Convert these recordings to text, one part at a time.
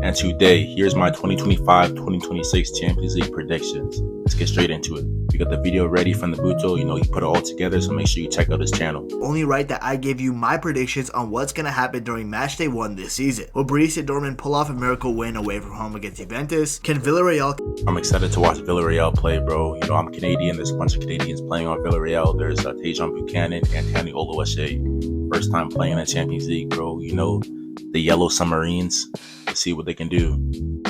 And today, here's my 2025-2026 Champions League predictions. Let's get straight into it. We got the video ready from the Buto. He put it all together, so make sure you check out his channel. Only right that I give you my predictions on what's going to happen during Matchday 1 this season. Will Borussia Dortmund pull off a miracle win away from home against Juventus? Can Villarreal... I'm excited to watch Villarreal play, bro. I'm Canadian. There's a bunch of Canadians playing on Villarreal. There's Tejan Buchanan and Anthony Oluwaseyi. First time playing in the Champions League, bro. The Yellow Submarines. Let's see what they can do.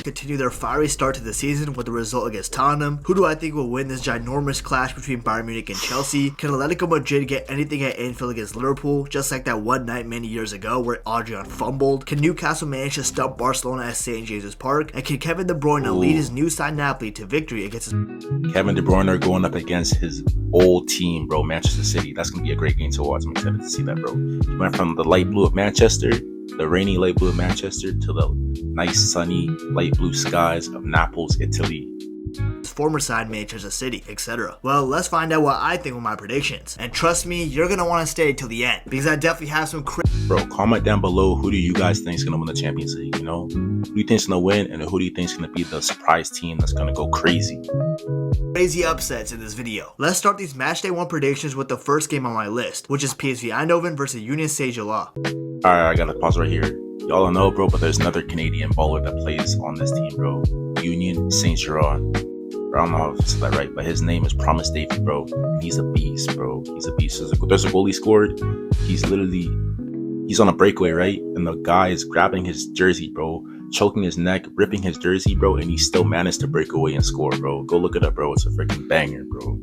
Continue their fiery start to the season with the result against Tottenham. Who do I think will win this ginormous clash between Bayern Munich and Chelsea? Can Atlético Madrid get anything at Anfield against Liverpool, just like that one night many years ago where Adrian fumbled? Can Newcastle manage to stump Barcelona at St. James's Park? And can Kevin De Bruyne lead his new side Napoli to victory against Kevin De Bruyne going up against his old team, bro, Manchester City. That's going to be a great game to watch. I'm excited to see that, bro. He went from the light blue of Manchester, the rainy light blue of Manchester, to the nice sunny light blue skies of Naples, Italy. Former side Manchester City, etc. Well, let's find out what I think with my predictions. And trust me, you're going to want to stay till the end, because I definitely have some Bro, comment down below, who do you guys think is going to win the Champions League, Who do you think is going to win, and who do you think is going to be the surprise team that's going to go crazy? Crazy upsets in this video. Let's start these Matchday 1 predictions with the first game on my list, which is PSV Eindhoven versus Union Saint-Gilloise. Alright, I got to pause right here. Y'all don't know, bro, but there's another Canadian baller that plays on this team, bro. Union Saint-Gilloise. I don't know if it's that right, but his name is Promise David, bro. And he's a beast, bro. He's a beast. There's a goal he scored. He's on a breakaway, right? And the guy is grabbing his jersey, bro, choking his neck, ripping his jersey, bro, and he still managed to break away and score, bro. Go look it up, bro. It's a freaking banger, bro.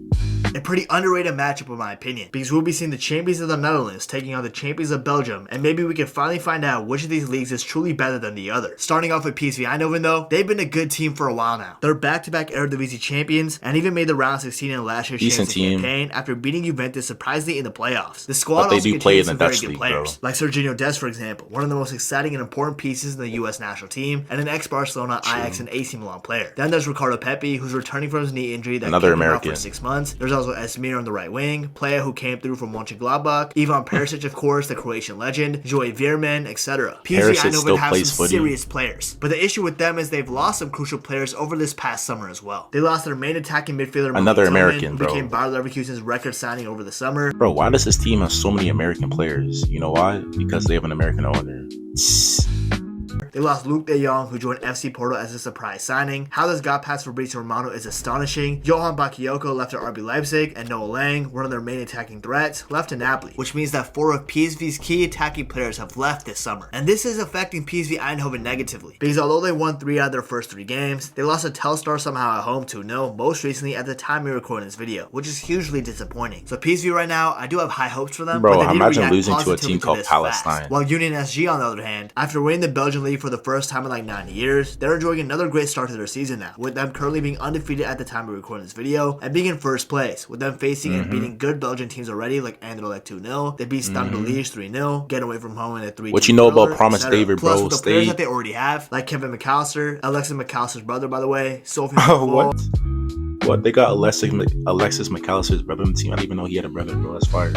A pretty underrated matchup in my opinion, because we'll be seeing the champions of the Netherlands taking on the champions of Belgium, and maybe we can finally find out which of these leagues is truly better than the other. Starting off with PSV Eindhoven though, they've been a good team for a while now. They're back-to-back Eredivisie champions, and even made the round 16 in last year's Champions League campaign after beating Juventus surprisingly in the playoffs. The squad also contains some very good players, like Serginho Dest for example, one of the most exciting and important pieces in the US national team, and an ex-Barcelona, Ajax, and AC Milan player. Then there's Ricardo Pepi, who's returning from his knee injury that another kept him out American for 6 months. There's also Esmir on the right wing, player who came through from Mönchengladbach, Ivan Perisic, of course, the Croatian legend, Joey Veerman, etc. PSV Eindhoven have some serious players, but the issue with them is they've lost some crucial players over this past summer as well. They lost their main attacking midfielder, another American, bro, who became Bayer Leverkusen's record signing over the summer. Bro, why does this team have so many American players? You know why? Because they have an American owner. They lost Luke de Jong, who joined FC Porto as a surprise signing. How this got past Fabrizio Romano is astonishing. Johan Bakayoko left to RB Leipzig, and Noah Lang, one of their main attacking threats, left to Napoli, which means that 4 of PSV's key attacking players have left this summer. And this is affecting PSV Eindhoven negatively, because although they won 3 out of their first 3 games, they lost to Telstar somehow at home 2-0, most recently at the time we recording this video, which is hugely disappointing. So PSV right now, I do have high hopes for them, bro, but they imagine losing to a team called Palestine. Fast. While Union SG, on the other hand, after winning the Belgian league for the first time in like 9 years, they're enjoying another great start to their season now, with them currently being undefeated at the time of recording this video and being in first place, with them facing and beating good Belgian teams already like Anderlecht 2-0, they beat Stade Liège 3-0, getting away from home in a 3-2. What you know about Promise David, bro? Plus with the players that they already have, like Kevin McAllister, Alexis McAllister's brother by the way, Sophie What? They got Alexis McAllister's brother on the team? I didn't even know he had a brother, bro. That's fire.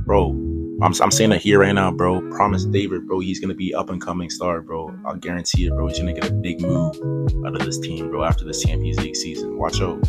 Bro, I'm saying it here right now, bro. Promise David, bro. He's gonna be up and coming star, bro. I'll guarantee it, bro. He's gonna get a big move out of this team, bro. After this Champions League season, watch out.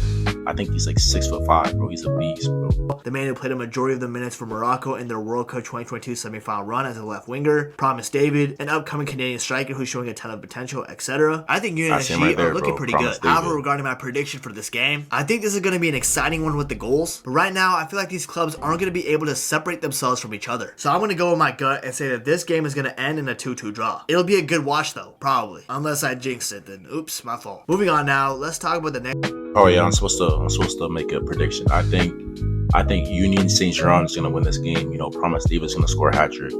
I think he's like 6'5", bro. He's a beast, bro. The man who played a majority of the minutes for Morocco in their World Cup 2022 semi-final run as a left winger, Promise David, an upcoming Canadian striker who's showing a ton of potential, etc. I think Union SG are looking pretty good. However, regarding my prediction for this game, I think this is going to be an exciting one with the goals. But right now, I feel like these clubs aren't going to be able to separate themselves from each other. So I'm going to go with my gut and say that this game is going to end in a 2-2 draw. It'll be a good watch though, probably. Unless I jinx it, then oops, my fault. Moving on now, let's talk about the next. Oh yeah, I'm supposed to make a prediction. I think Union Saint-Gilloise is gonna win this game. Promise David's gonna score a hat-trick.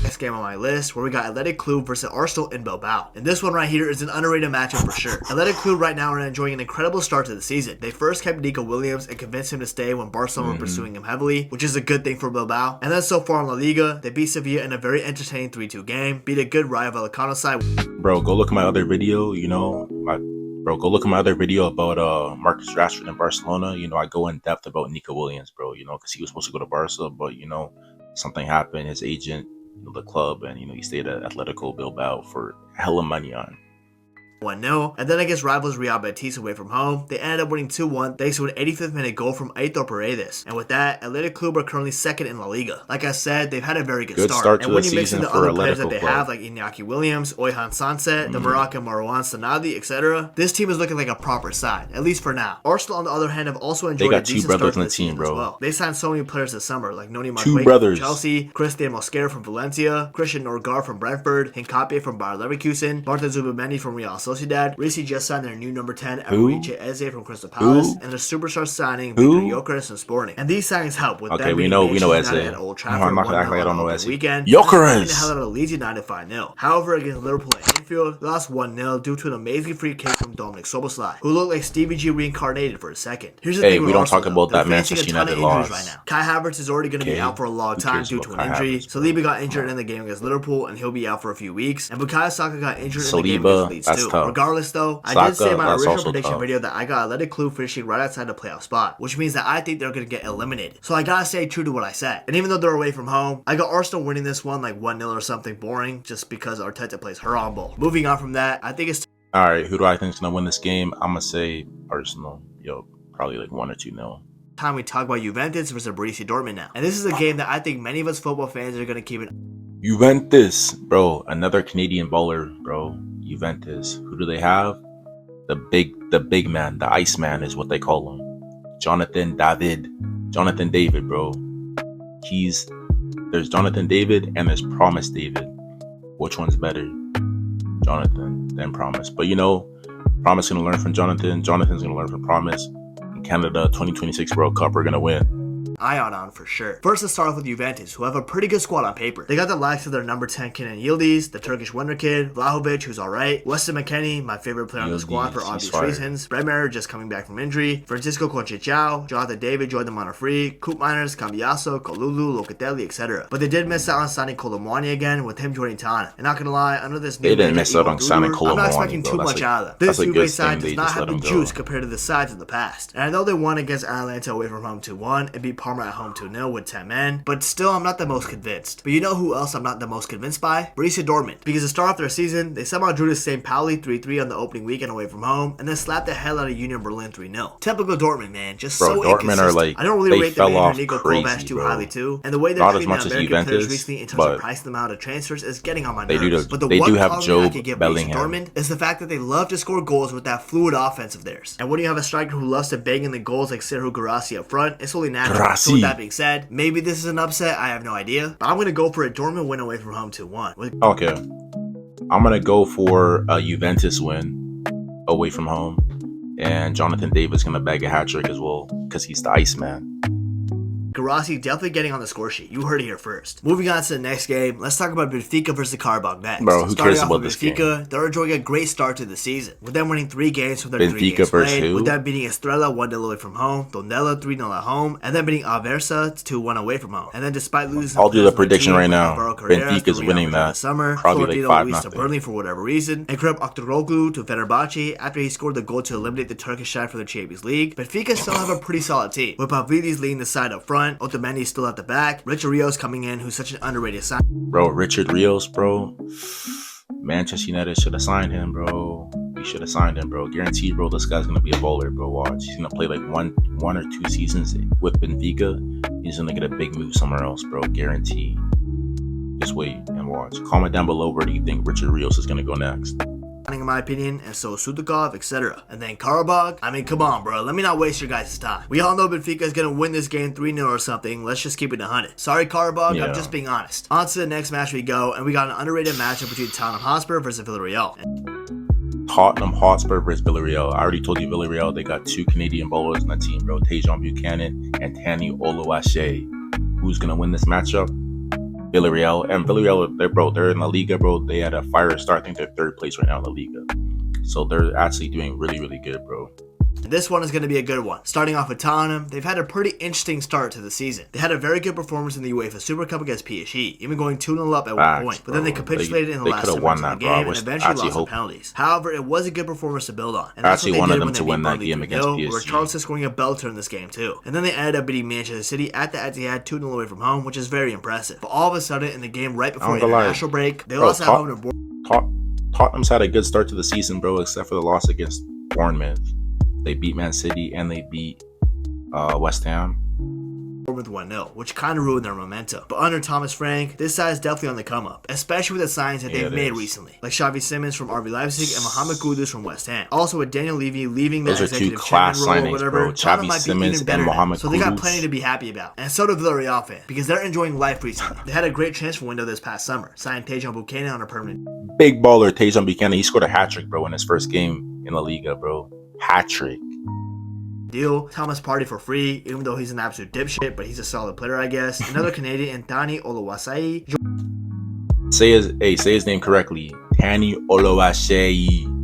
Next game on my list, where we got Athletic Club versus Arsenal in Bilbao. And this one right here is an underrated matchup for sure. Athletic Club right now are enjoying an incredible start to the season. They first kept Nico Williams and convinced him to stay when Barcelona were pursuing him heavily, which is a good thing for Bilbao. And then so far in La Liga, they beat Sevilla in a very entertaining 3-2 game, beat a good Rayo Vallecano side. Bro, go look at my other video, go look at my other video about Marcus Rashford in Barcelona. I go in depth about Nico Williams, bro, because he was supposed to go to Barca, but, something happened. His agent, the club, and, he stayed at Atletico Bilbao for hella money on 1-0, and then against rivals Real Betis away from home, they ended up winning 2-1 thanks to an 85th minute goal from Aitor Paredes. And with that, Atlético Club are currently second in La Liga. Like I said, they've had a very good start. To and when the you mix in season the for other players that Atlético they Club. have, like Iñaki Williams, Oyhan Sanset, the Moroccan Marwan Sanadi, etc., this team is looking like a proper side, at least for now. Arsenal, on the other hand, have also enjoyed a decent start to the season as well. They signed so many players this summer, like Noni Madueke from Chelsea, Christian Mosquera from Valencia, Christian Norgard from Brentford, Hincapié from Bayer Leverkusen, Martin Zubimendi from Real Sociedad. Ricci just signed their new number 10, Euriche Eze from Crystal Palace, and their superstar signing, Victor Gyökeres from Sporting. And these signings help with them being Eze at Old Trafford. I'm not gonna act like I don't know Eze. Gyökeres! The hell out of Leeds United 5-0. However, against Liverpool at Anfield, they lost 1-0 due to an amazing free kick from Dominic Soboslai, who looked like Stevie G reincarnated for a second. Here's the thing with Arsenal, talk about that Manchester United loss right now. Kai Havertz is already going to be out for a long time due to an injury. Saliba got injured in the game against Liverpool, and he'll be out for a few weeks. And Bukayo Saka got injured in the game against Leeds too. Tough. Regardless though, I did say in my original prediction video that I got Atlético Club finishing right outside the playoff spot, which means that I think they're going to get eliminated. So I gotta stay true to what I said. And even though they're away from home, I got Arsenal winning this one like 1-0 or something boring, just because Arteta plays Haram ball. Moving on from that, I think it's alright, who do I think is going to win this game? I'm going to say Arsenal. Probably like 1 or 2-0. Time we talk about Juventus versus Borussia Dortmund now. And this is a game that I think many of us football fans are going to keep it. Juventus, bro. Another Canadian baller, bro. Juventus. Who do they have? The big man. The Iceman is what they call him. Jonathan David, bro. There's Jonathan David and there's Promise David. Which one's better? Jonathan than Promise. But Promise gonna learn from Jonathan. Jonathan's gonna learn from Promise. In Canada 2026 World Cup, we're gonna win. Ion on for sure. First, let's start off with Juventus, who have a pretty good squad on paper. They got the likes of their number 10 Kenan Yildiz, the Turkish wonder kid, Vlahovic, who's alright, Weston McKennie, my favorite player on the squad for obvious reasons, Bremer just coming back from injury, Francisco Conchechao, Jonathan David joined them on a free, Coop Miners, Cambiaso, Kolulu, Locatelli, etc. But they did miss out on signing Colomwani again, with him joining Tana. And not gonna lie, under this new they didn't miss out on signing Colomwani. I'm not expecting too much out of them. This Juve side does not have the juice compared to the sides in the past. And I know they won against Atalanta away from home 2-1 and beat Parma at home 2-0 with 10 men, but still I'm not the most convinced. But you know who else I'm not the most convinced by? Borussia Dortmund. Because to start off their season, they somehow drew to St. Pauli 3-3 on the opening weekend away from home, and then slapped the hell out of Union Berlin 3-0. Typical Dortmund, man. Just so inconsistent. I don't really rate them and Nico Kovac too highly too, and the way they're treating American players recently in terms of pricing them out of transfers is getting on my nerves. But the one problem I can give Borussia Dortmund is the fact that they love to score goals with that fluid offense of theirs. And when you have a striker who loves to bang in the goals like Serhou Guirassy up front, it's only natural. So with that being said, maybe this is an upset, I have no idea. But I'm going to go for a Dortmund win away from home 2-1. Okay. I'm going to go for a Juventus win away from home. And Jonathan David's going to bag a hat trick as well, because he's the Iceman. Guirassy definitely getting on the score sheet. You heard it here first. Moving on to the next game, let's talk about Benfica versus Karabakh next. Bro, who cares about this game? They're enjoying a great start to the season, with them winning 3 games from their 3 games played, with them beating Estrella 1-0 away from home, Tondela 3-0 at home, and then beating Aversa 2-1 away from home. And then despite losing, I'll do the prediction right now. Benfica's winning that. Probably like 5-0 to Burnley for whatever reason, and Krep Aktürkoğlu to Fenerbahçe after he scored the goal to eliminate the Turkish side from the Champions League. Benfica still have a pretty solid team, with Pavlidis leading the side up front, Otamendi still at the back, Richard Rios coming in, who's such an underrated sign. Bro, Richard Rios, bro. Manchester United should have signed him, bro. We should have signed him, bro. Guaranteed, bro. This guy's gonna be a bowler, bro. Watch. He's gonna play like one or two seasons with Benfica. He's gonna get a big move somewhere else, bro. Guaranteed. Just wait and watch. Comment down below where do you think Richard Rios is gonna go next. In my opinion, and so Sudakov, etc. And then Karabakh, I mean, come on, bro. Let me not waste your guys' time. We all know Benfica is going to win this game 3-0 or something. Let's just keep it 100. Sorry, Karabakh, I'm just being honest. On to the next match we go, and we got an underrated matchup between Tottenham Hotspur versus Villarreal. Tottenham Hotspur versus Villarreal. I already told you Villarreal, they got 2 Canadian bowlers on the team, bro. Tejan Buchanan and Tani Oluwaseyi. Who's going to win this matchup? Villarreal. And Villarreal, they're in La Liga, bro. They had a fire start. I think they're 3rd place right now in La Liga. So they're actually doing really, really good, bro. And this one is going to be a good one. Starting off with Tottenham, they've had a pretty interesting start to the season. They had a very good performance in the UEFA Super Cup against PSG, even going 2-0 up at one point. But then they capitulated in the last 10 minutes of the game and eventually lost the penalties. However, it was a good performance to build on. And that's what they did when they beat Burnley 3-0, where Charleston scoring a belter in this game too. And then they ended up beating Manchester City at the Etihad 2-0 away from home, which is very impressive. But all of a sudden, in the game right before the international break, they lost at home to Tottenham's had a good start to the season, bro, except for the loss against Bournemouth. They beat Man City and they beat West Ham. With 1-0, which kind of ruined their momentum. But under Thomas Frank, this side is definitely on the come up, especially with the signings that they've made recently, like Xavi Simons from RB Leipzig and Mohamed Kudus from West Ham. Also with Daniel Levy leaving the executive chairman role or whatever, Tottenham might be even better now, so they got plenty to be happy about. And so do Villarreal fans, because they're enjoying life recently. They had a great transfer window this past summer, signed Tejan Buchanan on a permanent. Big baller Tejan Buchanan, he scored a hat-trick, bro, in his first game in La Liga, bro. Hat-trick. Deal. Thomas Partey for free, even though he's an absolute dipshit, but he's a solid player, I guess. Another Canadian, Tani Oluwaseyi. Say his name correctly. Tani Oluwaseyi.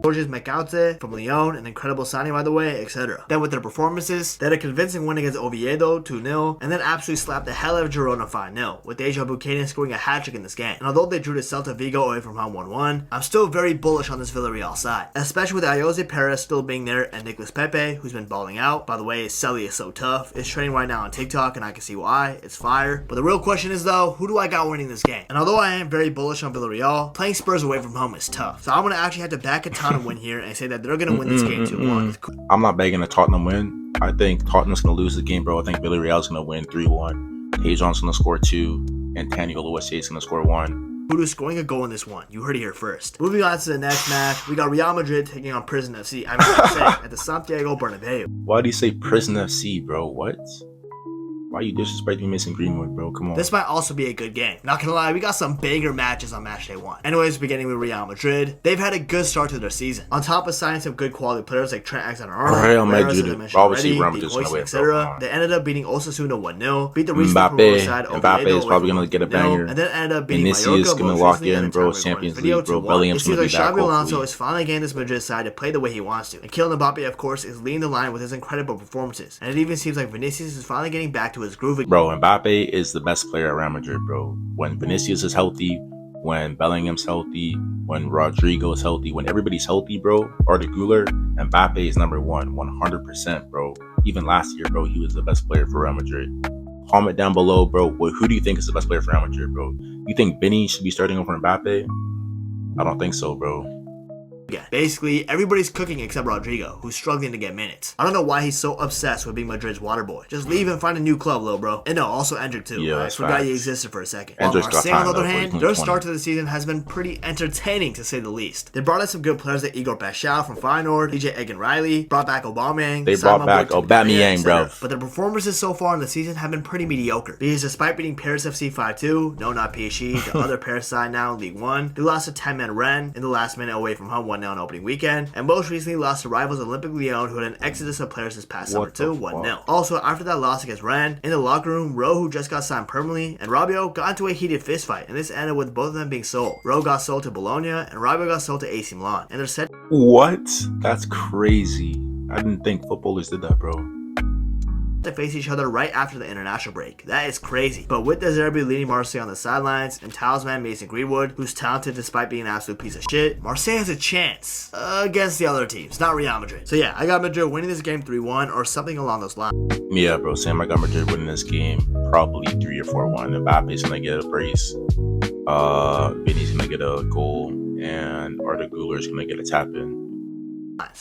Georges Mekautze from Lyon, an incredible signing by the way, etc. Then with their performances, they had a convincing win against Oviedo 2-0, and then absolutely slapped the hell out of Girona 5-0, with Deja Buchanan scoring a hat-trick in this game. And although they drew to Celta Vigo away from home 1-1, I'm still very bullish on this Villarreal side, especially with Ayoze Perez still being there and Nicolas Pepe, who's been balling out. By the way, Selly is so tough. It's training right now on TikTok, and I can see why. It's fire. But the real question is though, who do I got winning this game? And although I am very bullish on Villarreal, playing Spurs away from home is tough. So I'm going to actually have to back a ton win here and say that they're going to win this game 2-1. I'm not begging a Tottenham win. I think Tottenham's going to lose the game, bro. I think Villarreal's going to win 3-1. Tejan's going to score 2, and Tani Oluwaseyi's going to score 1. Kudu scoring a goal in this one. You heard it here first. Moving on to the next match, we got Real Madrid taking on Prison FC. At the Santiago Bernabeu. Why do you say Prison FC, bro? What? Why you disrespecting Mason Greenwood, bro? Come on. This might also be a good game. Not gonna lie, we got some banger matches on Matchday 1. Anyways, beginning with Real Madrid, they've had a good start to their season. On top of signing some good quality players like Trent Alexander-Arnold, Real Madrid, obviously Real Madrid's gonna win, etc. They ended up beating Osasuna 1-0, beat the recently promoted side Mbappe is probably gonna get a banger, and then ended up beating Vinicius Mallorca, gonna lock in, bro. Champions League, bro. Bellingham's gonna be back. Xabi Alonso is finally getting this Madrid side to play the way he wants to, and Kylian Mbappe, of course, is leading the line with his incredible performances. And it even seems like Vinicius is finally getting back to his groove again. Bro, Mbappe is the best player at Real Madrid, bro. When Vinicius is healthy, when Bellingham's healthy, when Rodrigo is healthy, when everybody's healthy, bro, Arda Güler, Mbappe is number 1, 100%, bro. Even last year, bro, he was the best player for Real Madrid. Comment down below, bro. Who do you think is the best player for Real Madrid, bro? You think Vinny should be starting over Mbappe? I don't think so, bro. Yeah, basically, everybody's cooking except Rodrigo, who's struggling to get minutes. I don't know why he's so obsessed with being Madrid's water boy. Just leave and find a new club, little bro. And no, also Endrick too. Yeah, I forgot he existed for a second. While Marseille, on the other hand, their start to the season has been pretty entertaining to say the least. They brought in some good players like Igor Paschal from Feyenoord, DJ Egan Riley, brought back Aubameyang. They brought back Aubameyang, bro. But their performances so far in the season have been pretty mediocre. Because despite beating Paris FC 5-2, no, not PSG, the other Paris side now in League 1, they lost to 10-man Rennes in the last minute away from home 1-0 on opening weekend. And most recently lost to rivals Olympique Lyon, who had an exodus of players this past summer too, 1-0. Also, after that loss against Rennes, in the locker room, Rowe, who just got signed permanently, and Rabiot got into a heated fistfight, and this ended with both of them being sold. Rowe got sold to Bologna, and Rabiot got sold to AC Milan. And they're said. What? That's crazy. I didn't think footballers did that, bro. To face each other right after the international break. That is crazy. But with De Zerbi leading Marseille on the sidelines and talisman Mason Greenwood, who's talented despite being an absolute piece of shit, Marseille has a chance against the other teams, not Real Madrid. So yeah, I got Madrid winning this game 3-1 or something along those lines. Yeah, bro, Sam, I got Madrid winning this game probably 3 or 4-1. Mbappe's gonna get a brace. Vinny's gonna get a goal, and Arda Güler's gonna get a tap in.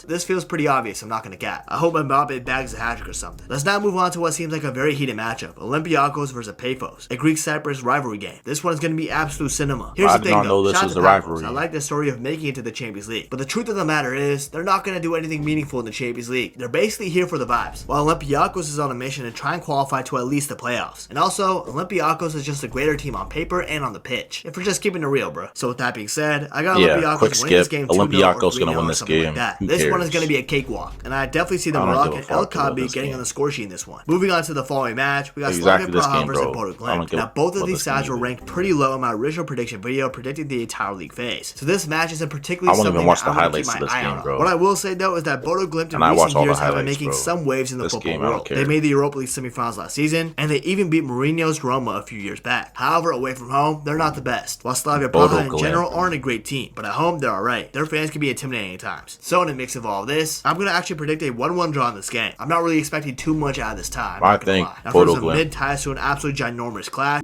This feels pretty obvious, I'm not gonna cap. I hope Mbappe bags a hat-trick or something. Let's now move on to what seems like a very heated matchup. Olympiacos versus Paphos, a Greek-Cyprus rivalry game. This one is gonna be absolute cinema. Here's the thing though, shout out to Paphos. I like the story of making it to the Champions League. But the truth of the matter is, they're not gonna do anything meaningful in the Champions League. They're basically here for the vibes. While Olympiacos is on a mission to try and qualify to at least the playoffs. And also, Olympiacos is just a greater team on paper and on the pitch. If we're just keeping it real, bro. So with that being said, I got Olympiacos winning this game 2-0 Olympiacos gonna win this game. Like this one is gonna be a cakewalk, and I definitely see the Moroccan El Khabi getting on the score sheet in this one. Moving on to the following match, we got Slavia Praha versus Bodo Glimt. Now both of these sides were ranked pretty low in my original prediction video predicting the entire league phase. So this match isn't particularly something that I'm going to keep my eye on. What I will say though is that Bodo Glimt in recent years have been making some waves in the football world. They made the Europa League semifinals last season, and they even beat Mourinho's Roma a few years back. However, away from home, they're not the best. While Slavia Praha in general aren't a great team, but at home they're alright. Their fans can be intimidating at times. So in a mix of all of this, I'm going to actually predict a 1-1 draw in this game. I'm not really expecting too much out of this time. I think Now from some mid ties to an absolutely ginormous clash.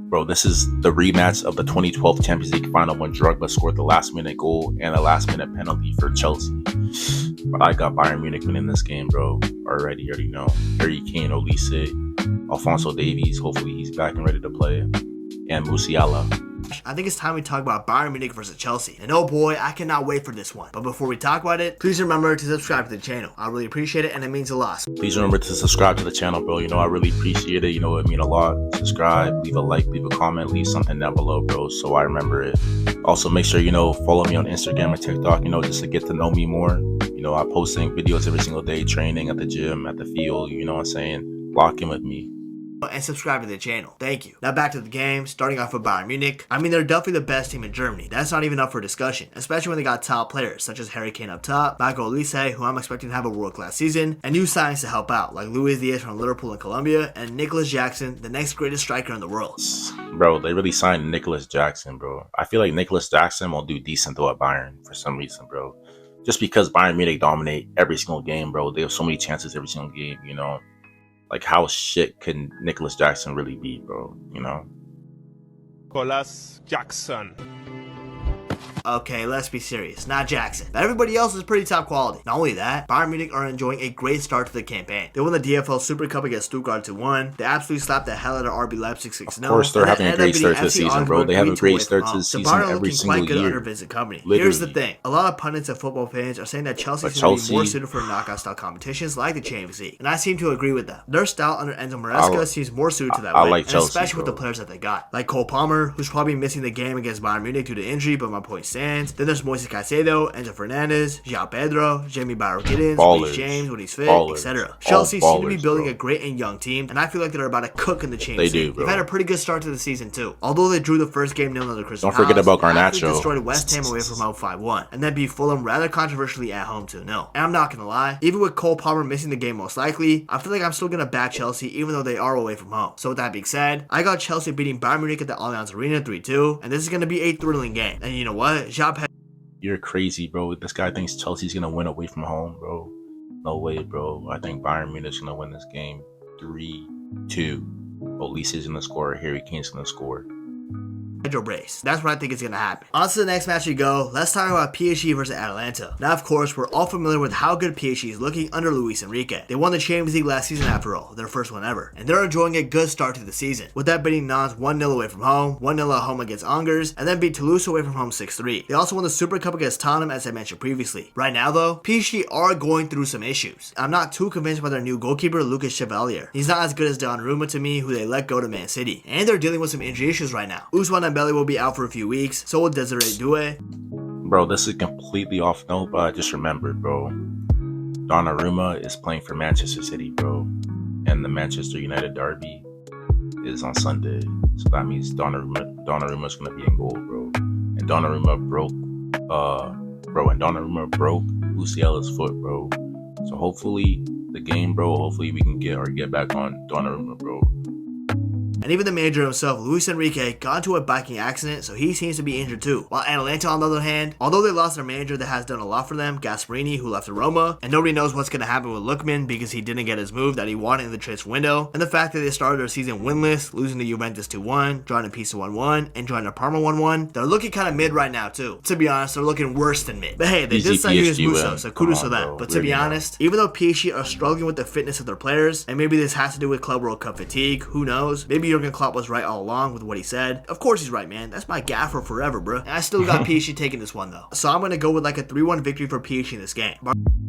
Bro, this is the rematch of the 2012 Champions League final when Drogba scored the last-minute goal and a last-minute penalty for Chelsea. But I got Bayern Munich winning this game, bro. You already know. Harry Kane, Olise, Alphonso Davies, hopefully he's back and ready to play, and Musiala. I think it's time we talk about Bayern Munich versus Chelsea. And oh boy, I cannot wait for this one. But before we talk about it, please remember to subscribe to the channel. I really appreciate it and it means a lot. Please remember to subscribe to the channel, bro. You know, I really appreciate it. You know, it means a lot. Subscribe, leave a like, leave a comment, leave something down below, bro, so I remember it. Also, make sure, you know, follow me on Instagram and TikTok, you know, just to get to know me more. You know, I'm posting videos every single day, training at the gym, at the field, you know what I'm saying? Lock in with me. And subscribe to the channel. Thank you. Now back to the game, starting off with Bayern Munich. I mean, they're definitely the best team in Germany. That's not even up for discussion, especially when they got top players such as Harry Kane up top, Michael Olise, who I'm expecting to have a world-class season, and new signings to help out, like Luis Diaz from Liverpool and Colombia, and Nicolas Jackson, the next greatest striker in the world. Bro, they really signed Nicolas Jackson, bro. I feel like Nicolas Jackson will do decent though at Bayern for some reason, bro. Just because Bayern Munich dominate every single game, bro. They have so many chances every single game, you know. Like, how shit can Nicolas Jackson really be, bro? You know? Nicolas Jackson. Okay, let's be serious. Not Jackson. But everybody else is pretty top quality. Not only that, Bayern Munich are enjoying a great start to the campaign. They won the DFL Super Cup against Stuttgart 2-1. They absolutely slapped the hell out of RB Leipzig 6-0. Of course, they're having a great start to the season, bro. They have a great start to the season every single year. Under Vincent Kompany. Here's the thing. A lot of pundits and football fans are saying that Chelsea's going to be more suited for knockout-style competitions like the Champions League. And I seem to agree with them. Their style under Enzo Maresca seems more suited to that way. Like Chelsea, especially with the players that they got. Like Cole Palmer, who's probably missing the game against Bayern Munich due to injury, but my point stands. Then there's Moises Caicedo, Enzo Fernandez, João Pedro, Jamie Barrow-Giddens, Reece James when he's fit, etc. Chelsea seem to be building a great and young team, and I feel like they're about to cook in the Champions League. They've had a pretty good start to the season too. Although they drew the first game 0 under Crystal Palace, don't forget about Garnacho. They destroyed West Ham away from home 5-1, and then beat Fulham rather controversially at home 2-0. And I'm not gonna lie, even with Cole Palmer missing the game most likely, I feel like I'm still gonna back Chelsea even though they are away from home. So with that being said, I got Chelsea beating Bayern Munich at the Allianz Arena 3-2, and this is gonna be a thrilling game. And you know what? You're crazy, bro. This guy thinks Chelsea's gonna win away from home, bro. No way, bro. I think Bayern Munich's gonna win this game 3-2. Olise's gonna score. Harry Kane's gonna score. Brace. That's what I think is going to happen. On to the next match we go. Let's talk about PSG versus Atalanta. Now, of course, we're all familiar with how good PSG is looking under Luis Enrique. They won the Champions League last season after all, their first one ever, and they're enjoying a good start to the season, with that beating Nantes 1-0 away from home, 1-0 at home against Angers, and then beat Toulouse away from home 6-3. They also won the Super Cup against Tottenham, as I mentioned previously. Right now, though, PSG are going through some issues. I'm not too convinced by their new goalkeeper, Lucas Chevalier. He's not as good as Donnarumma to me, who they let go to Man City, and they're dealing with some injury issues right now. Ousmane Dembele will be out for a few weeks, so will Desiree Doué. Bro, this is completely off note, but I just remembered, bro. Donnarumma is playing for Manchester City, bro. And the Manchester United derby is on Sunday. So that means Donnarumma's gonna be in goal, bro. And Donnarumma broke Musiala's foot, bro. So hopefully the game, bro, hopefully we can get back on Donnarumma, bro. And even the manager himself, Luis Enrique, got into a biking accident, so he seems to be injured too. While Atalanta, on the other hand, although they lost their manager that has done a lot for them, Gasperini, who left to Roma, and nobody knows what's going to happen with Lookman because he didn't get his move that he wanted in the transfer window, and the fact that they started their season winless, losing to Juventus 2-1, drawing a Pisa 1-1, and drawing to Parma 1-1, they're looking kind of mid right now too. To be honest, they're looking worse than mid. But hey, they did sign Yunus Musa, so kudos to them. But to be honest, even though PSG are struggling with the fitness of their players, and maybe this has to do with Club World Cup fatigue, who knows, maybe Jurgen Klopp was right all along with what he said. Of course he's right, man. That's my gaffer forever, bro. And I still got PSG taking this one though. So I'm gonna go with like a 3-1 victory for PSG in this game.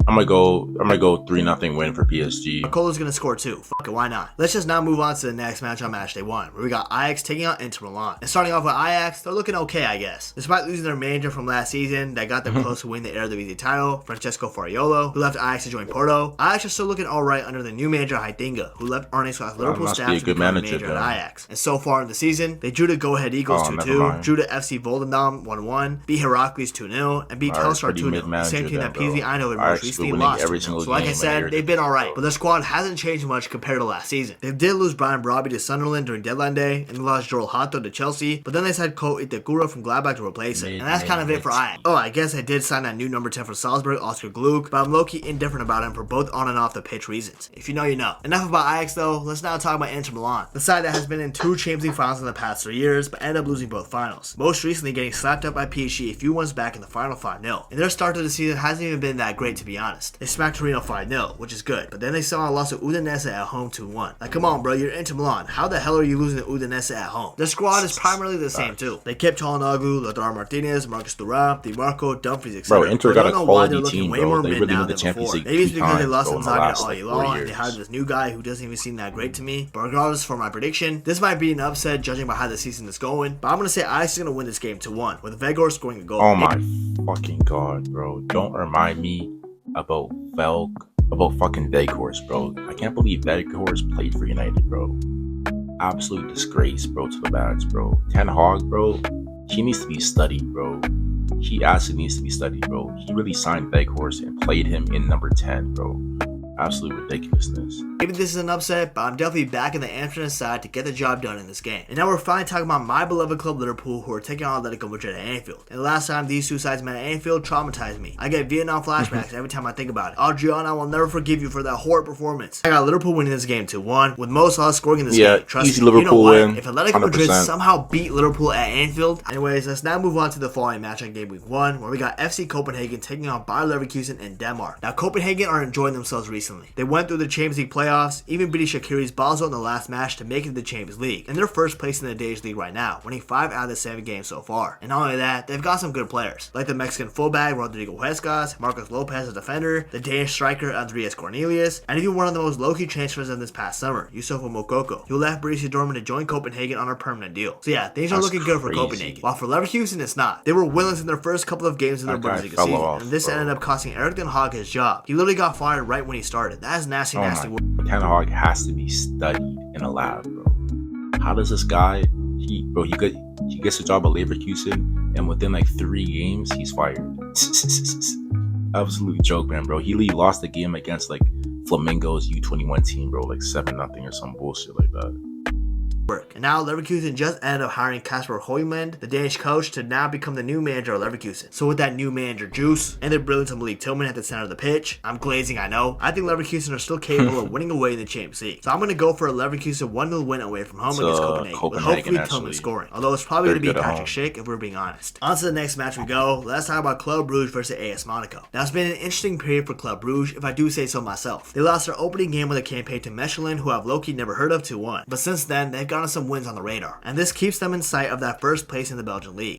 I'm gonna go 3-0 win for PSG. Barcola's gonna score too. Fuck it, why not? Let's just now move on to the next match on Matchday 1, where we got Ajax taking on Inter Milan. And starting off with Ajax, they're looking okay, I guess. Despite losing their manager from last season that got them close to winning the Eredivisie title, Francesco Fariolo, who left Ajax to join Porto, Ajax are still looking alright under the new manager Heitinga, who left Arne Slot's Liverpool staff to become manager at Ajax. And so far in the season, they drew to Go Ahead Eagles 2-2, drew to FC Volendam 1-1, beat Heracles 2-0, and beat Telstar 2-0, the same team that PSV Eindhoven most 16 winning lost. every single So like I game, said, and they've been alright, but their squad hasn't changed much compared to last season. They did lose Brian Brobby to Sunderland during deadline day, and they lost Joel Hato to Chelsea, but then they signed Ko Itakura from Gladbach to replace it, and that's kind of it for Ajax. Oh, I guess I did sign that new number 10 for Salzburg, Oscar Gluck, but I'm low-key indifferent about him for both on and off the pitch reasons. If you know, you know. Enough about Ajax though, let's now talk about Inter Milan, the side that has been in 2 Champions League finals in the past 3 years, but ended up losing both finals. Most recently getting slapped up by PSG a few months back in the final 5-0. And their start to the season hasn't even been that great, to be honest. They smacked Torino 5-0, which is good, but then they somehow lost to Udinese at home 2-1. Like, come on bro, you're Inter Milan. How the hell are you losing to Udinese at home? Their squad is primarily the same too. They kept Calhanoglu, Lautaro Martinez, Marcus Thuram, Di Marco, Dumfries, etc. Bro, Inter got a quality team, bro. They really won the Champions League. Maybe it's because they lost in Zaga to Al-Hilal and they hired this new guy who doesn't even seem that great to me. But regardless, for my prediction, this might be an upset judging by how the season is going, but I'm gonna say Ajax is gonna win this game 2-1 with Vegor scoring a goal. Oh my fucking god, bro. Don't remind me about fucking Veghorst, bro. I can't believe Veghorst played for United, bro. Absolute disgrace, bro, to the badge, bro. Ten Hag, bro, he needs to be studied, bro. He actually needs to be studied, bro. He really signed Veghorst and played him in number 10, bro. Absolute ridiculousness. Maybe this is an upset, but I'm definitely back in the Amsterdam side to get the job done in this game. And now we're finally talking about my beloved club Liverpool, who are taking on Atlético Madrid at Anfield. And the last time these two sides met at Anfield traumatized me. I get Vietnam flashbacks every time I think about it. Adriano, I will never forgive you for that horrid performance. I got Liverpool winning this game 2-1, with Mo Salah scoring in this game. Trust easy me, Liverpool you know what? win. If Atlético 100%. Madrid somehow beat Liverpool at Anfield. Anyways, let's now move on to the following match on game week 1, where we got FC Copenhagen taking on Bayer Leverkusen in Denmark. Now Copenhagen are enjoying themselves recently. They went through the Champions League playoffs, even beating Shaqiri's Basel in the last match to make it to the Champions League, and they're first place in the Danish league right now, winning 5 out of the 7 games so far. And not only that, they've got some good players, like the Mexican fullback Rodrigo Huescas, Marcos Lopez as defender, the Danish striker Andreas Cornelius, and even one of the most low-key transfers of this past summer, Yusufa Moukoko, who left Borussia Dortmund to join Copenhagen on a permanent deal. So yeah, things are looking good for Copenhagen. While for Leverkusen, it's not. They were winless in their first couple of games in their Bundesliga season, and this ended up costing Erik ten Hag his job. He literally got fired right when he started. That is nasty work. Ten Hag has to be studied in a lab, bro. How does this guy, he gets a job at Leverkusen, and within like 3 games, he's fired. Absolute joke, man, bro. He lost the game against like Flamengo's U21 team, bro, like 7-0 or some bullshit like that. And now Leverkusen just ended up hiring Kasper Højlund, the Danish coach, to now become the new manager of Leverkusen. So with that new manager juice and the brilliance of Malik Tillman at the center of the pitch, I'm glazing, I know. I think Leverkusen are still capable of winning away in the Champions League. So I'm going to go for a Leverkusen 1-0 win away from home against Copenhagen, with hopefully Tillman scoring. Although it's probably going to be Patrick Schick if we're being honest. On to the next match we go. Let's talk about Club Brugge versus AS Monaco. Now it's been an interesting period for Club Brugge, if I do say so myself. They lost their opening game of the campaign to Mechelen, who I've low-key never heard of, 2-1. But since then, they've gotten some wins on the radar, and this keeps them in sight of that first place in the Belgian league.